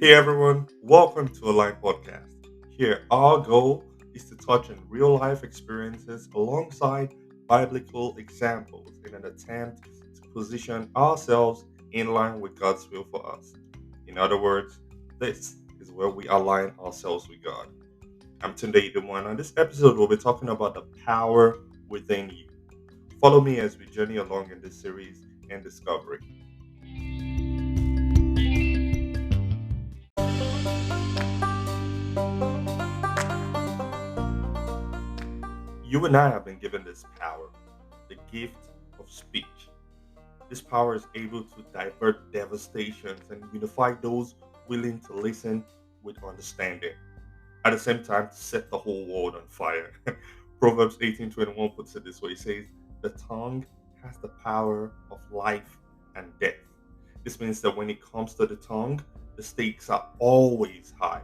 Hey everyone, welcome to Align Podcast. Here, our goal is to touch on real life experiences alongside biblical examples in an attempt to position ourselves in line with God's will for us. In other words, this is where we align ourselves with God. I'm Tunde One. On this episode, we'll be talking about the power within you. Follow me as we journey along in this series and discovery. You and I have been given this power, the gift of speech. This power is able to divert devastations and unify those willing to listen with understanding. At the same time, to set the whole world on fire. Proverbs 18:21 puts it this way: it says, "The tongue has the power of life and death." This means that when it comes to the tongue, the stakes are always high.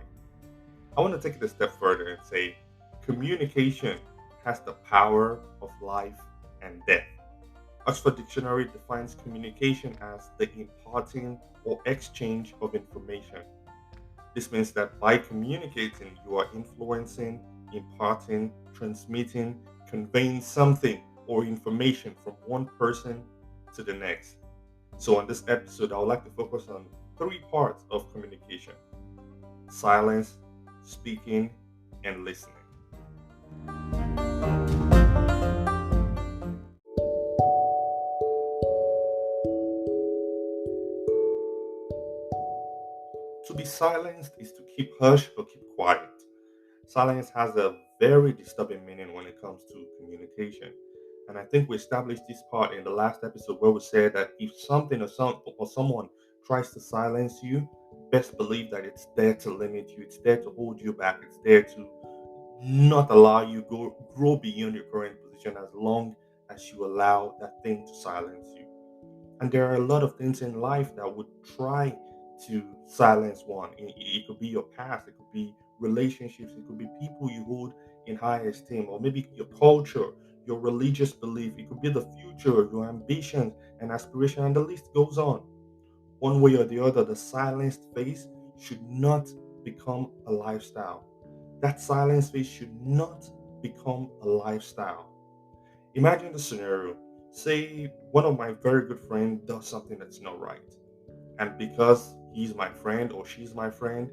I want to take it a step further and say communication has the power of life and death. Oxford Dictionary defines communication as the imparting or exchange of information. This means that by communicating, you are influencing, imparting, transmitting, conveying something or information from one person to the next. So, on this episode, I would like to focus on three parts of communication: silence, speaking, and listening. To be silenced is to keep hush or keep quiet. Silence has a very disturbing meaning when it comes to communication. And I think we established this part in the last episode where we said that if something or someone tries to silence you, best believe that it's there to limit you, it's there to hold you back, it's there to not allow you grow beyond your current position as long as you allow that thing to silence you. And there are a lot of things in life that would try to silence one. It could be your past, it could be relationships, it could be people you hold in high esteem, or maybe your culture, your religious belief. It could be the future, your ambitions and aspiration, and the list goes on. One way or the other, the silenced face should not become a lifestyle. That silence phase should not become a lifestyle. Imagine the scenario. Say one of my very good friend does something that's not right. And because he's my friend or she's my friend,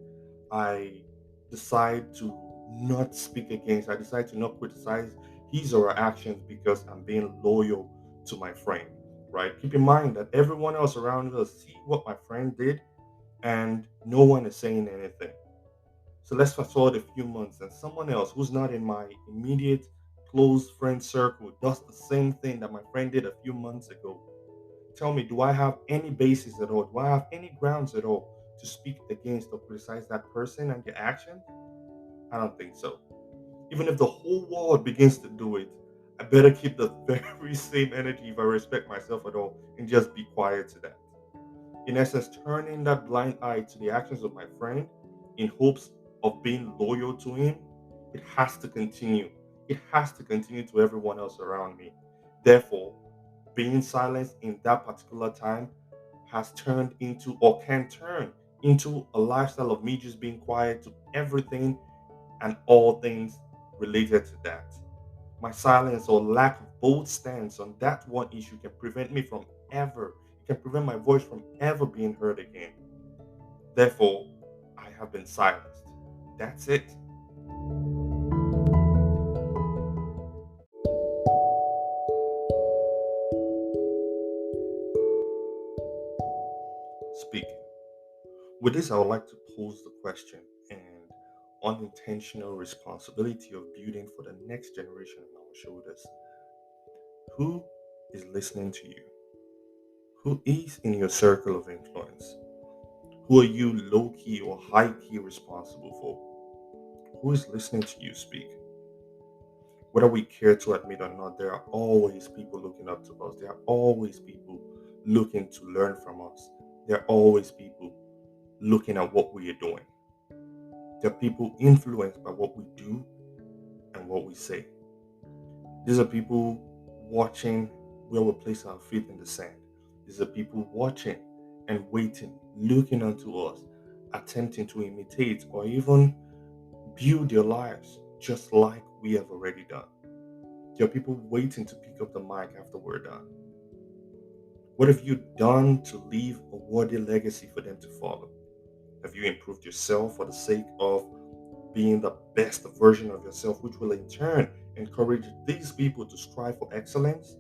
I decide to not speak against, I decide to not criticize his or her actions because I'm being loyal to my friend. Right? Keep in mind that everyone else around us see what my friend did and no one is saying anything. So let's fast forward a few months and someone else who's not in my immediate close friend circle does the same thing that my friend did a few months ago. Tell me, do I have any basis at all? Do I have any grounds at all to speak against or criticize that person and their actions? I don't think so. Even if the whole world begins to do it, I better keep the very same energy if I respect myself at all and just be quiet to that. In essence, turning that blind eye to the actions of my friend in hopes of being loyal to him, it has to continue. It has to continue to everyone else around me. Therefore, being silenced in that particular time has turned into or can turn into a lifestyle of me just being quiet to everything and all things related to that. My silence or lack of bold stance on that one issue can prevent me from ever, it can prevent my voice from ever being heard again. Therefore, I have been silenced. That's it. Speaking. With this, I would like to pose the question and unintentional responsibility of building for the next generation on our shoulders. Who is listening to you? Who is in your circle of influence? Who are you low key or high key responsible for? Who is listening to you speak? Whether we care to admit or not, there are always people looking up to us. There are always people looking to learn from us. There are always people looking at what we are doing. There are people influenced by what we do and what we say. These are people watching where we place our feet in the sand. These are people watching and waiting, looking unto us attempting to imitate or even build their lives just like we have already done. There are people waiting to pick up the mic after we're done. What have you done to leave a worthy legacy for them to follow? Have you improved yourself for the sake of being the best version of yourself, which will in turn encourage these people to strive for excellence?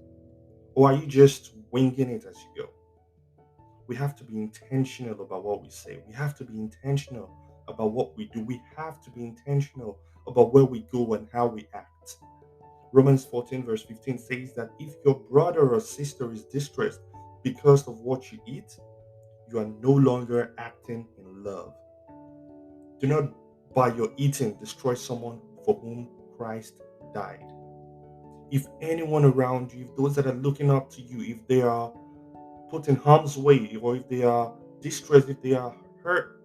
Or are you just winging it as you go? We have to be intentional about what we say. We have to be intentional about what we do. We have to be intentional about where we go and how we act. Romans 14, verse 15 says that if your brother or sister is distressed because of what you eat, you are no longer acting in love. Do not, by your eating, destroy someone for whom Christ died. If anyone around you, if those that are looking up to you, if they are put in harm's way, or if they are distressed, if they are hurt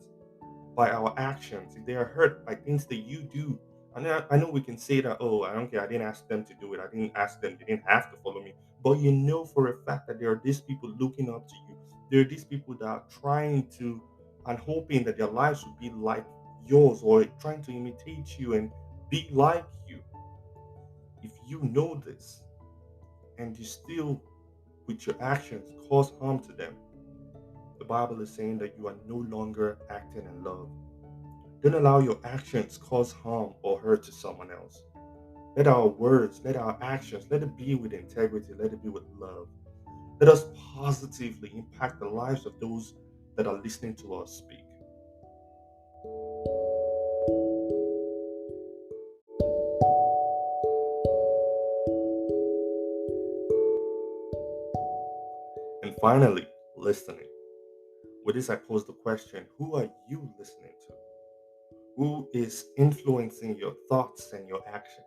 by our actions, if they are hurt by things that you do. I know we can say that, oh, I don't care, I didn't ask them to do it, I didn't ask them, they didn't have to follow me. But you know for a fact that there are these people looking up to you. There are these people that are trying to and hoping that their lives would be like yours or trying to imitate you and be like you. If you know this and you still, with your actions, cause harm to them, the Bible is saying that you are no longer acting in love. Don't allow your actions cause harm or hurt to someone else. Let our words, let our actions, let it be with integrity, let it be with love. Let us positively impact the lives of those that are listening to us speak. And finally, listening. With this, I pose the question, who are you listening to? Who is influencing your thoughts and your actions?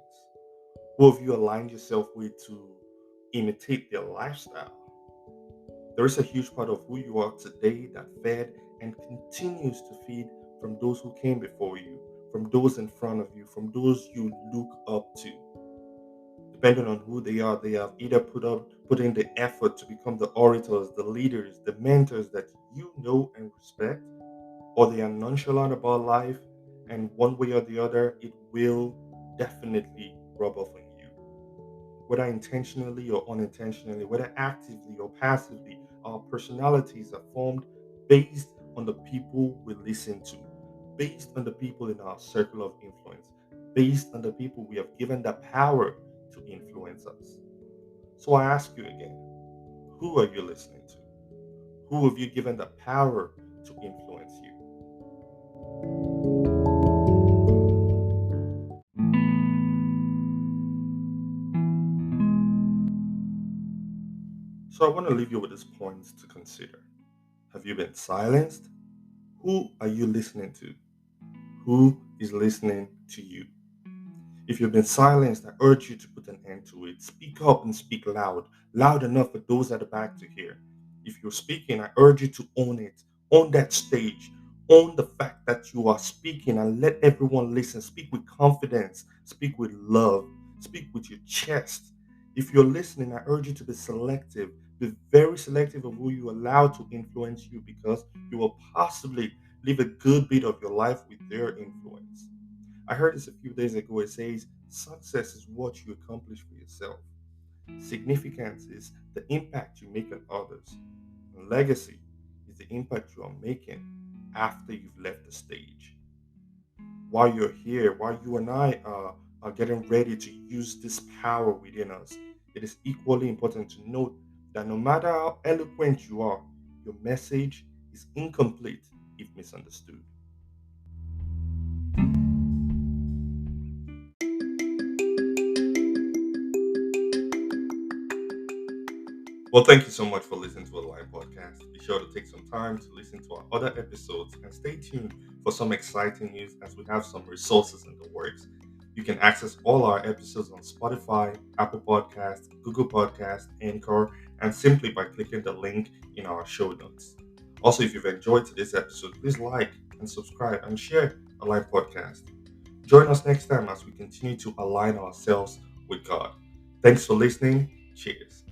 Who have you aligned yourself with to imitate their lifestyle? There is a huge part of who you are today that fed and continues to feed from those who came before you, from those in front of you, from those you look up to. Depending on who they have either put in the effort to become the orators, the leaders, the mentors that you know and respect, or they are nonchalant about life, and one way or the other, it will definitely rub off on you. Whether intentionally or unintentionally, whether actively or passively, our personalities are formed based on the people we listen to, based on the people in our circle of influence, based on the people we have given the power to influence us. So I ask you again, who are you listening to? Who have you given the power to influence you? So I want to leave you with these points to consider. Have you been silenced? Who are you listening to? Who is listening to you? If you've been silenced, I urge you to put an end to it. Speak up and speak loud, loud enough for those at the back to hear. If you're speaking, I urge you to own it. Own that stage. Own the fact that you are speaking and let everyone listen. Speak with confidence. Speak with love. Speak with your chest. If you're listening, I urge you to be selective. Be very selective of who you allow to influence you because you will possibly live a good bit of your life with their influence. I heard this a few days ago. It says, success is what you accomplish for yourself. Significance is the impact you make on others. And legacy is the impact you are making after you've left the stage. While you're here, while you and I are getting ready to use this power within us, it is equally important to note that no matter how eloquent you are, your message is incomplete if misunderstood. Well, thank you so much for listening to our live podcast. Be sure to take some time to listen to our other episodes and stay tuned for some exciting news as we have some resources in the works. You can access all our episodes on Spotify, Apple Podcasts, Google Podcasts, Anchor, and simply by clicking the link in our show notes. Also, if you've enjoyed today's episode, please like and subscribe and share our live podcast. Join us next time as we continue to align ourselves with God. Thanks for listening. Cheers.